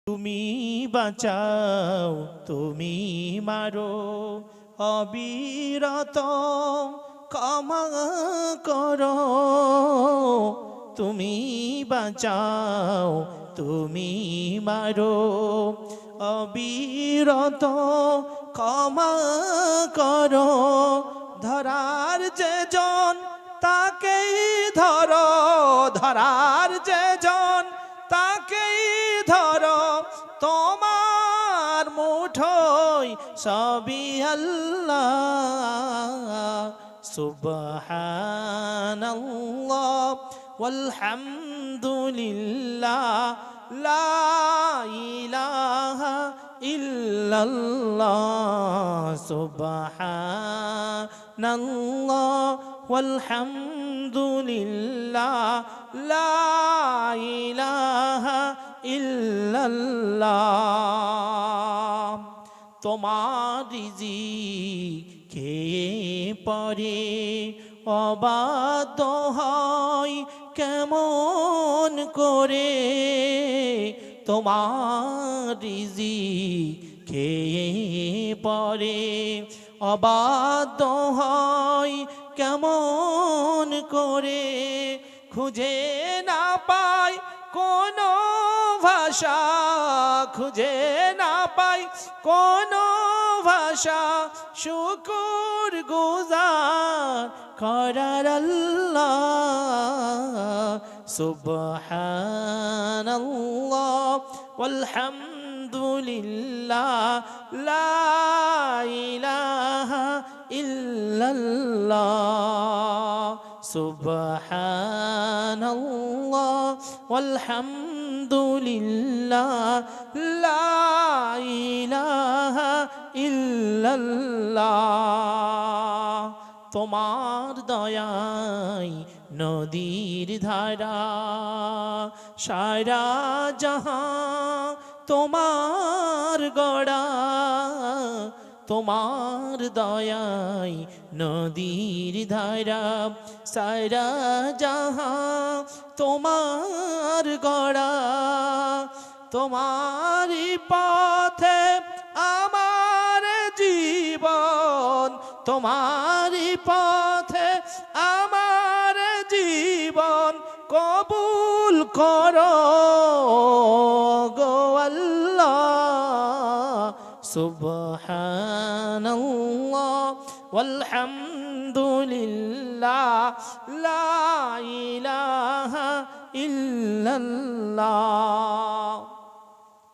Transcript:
তুমি বাঁচাও তুমি মারো অবিরত ক্ষমা করো তুমি বাঁচাও তুমি মারো অবিরত ক্ষমা করো ধরার যে জন তাকেই ধরো ধরার যে জন তাকেই ধরো তোমার মুঠোয় সবই আল্লাহ সুবহানাল্লাহ ওয়ালহামদুলিল্লাহ লা ইলাহা ইল্লাল্লাহ সুবহানাল্লাহ ওয়ালহামদুলিল্লাহ লা ইলাহা ইল্লাল্লাহ তোমার রিজিক খেয়ে পরে অবাধ্য হয় কেমন করে তোমার রিজিক খেয়ে পরে অবাধ্য হয় কেমন করে খুঁজে না পাই কোনো ভাষা খুঁজে না পাই কোনো ভাষা শুকর গুজার করার আল্লাহ সুবহানাল্লাহ ওয়ালহামদুলিল্লাহ লা ইলাহা ইল্লাল্লাহ সুবহানাল্লাহ ওয়ালহামদুলিল্লাহ লা ইলাহা ইল্লাল্লাহ তোমার দয়ায় নদীর ধারা সারা জাহান তোমার গড়া তোমার দয়ায় নদীর ধারা সারা জাহান তোমার গড়া তোমারই পথে আমার জীবন তোমারই পথে আমার জীবন কবুল করো গো আল্লাহ সুবহানাল্লাহ ওয়ালহামদুলিল্লাহ লা ইলাহা ইল্লাল্লাহ